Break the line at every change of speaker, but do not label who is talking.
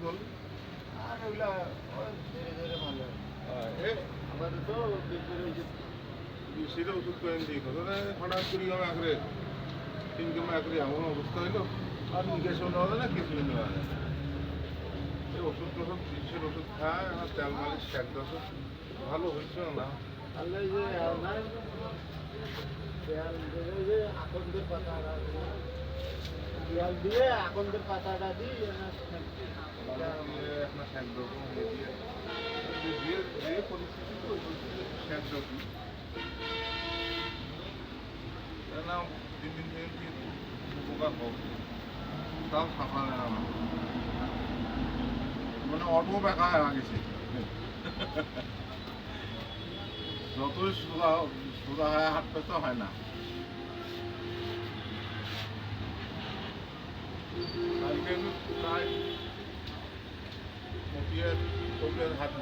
চল আর ওইগুলা ধীরে ধীরে ভালো আমাদের তো সেটা ওষুধ করে দিই হঠাৎ করি হবে আঁকড়ে ইনকাম আঁকড়ে এমন অবস্থা হইলো আর নিকেশন হবে না কিছুই নেওয়া যায় এই ওষুধ টষুধ চিকিৎসার ওষুধ খায় আমার তেল মালিশ শেখ দশক ভালো হয়েছে না আল্লাহ যে নাই যে আকন্দের পাতাটা দেয়াল দিয়ে আকন্দের পাতাটা দিই আপনার শেখ দশক দিয়ে যে পরিস্থিতি তো ওই পরিস্থিতি শেখ দশক না দিন দিন দিন উপকার হোক তাও সাফা নেয় আমার মানে অল্প বেকা হয়ে গেছে যতই সোজা সোজা হয়ে হাঁটতে তো হয় না কালকে প্রায় মতিয়ার হাত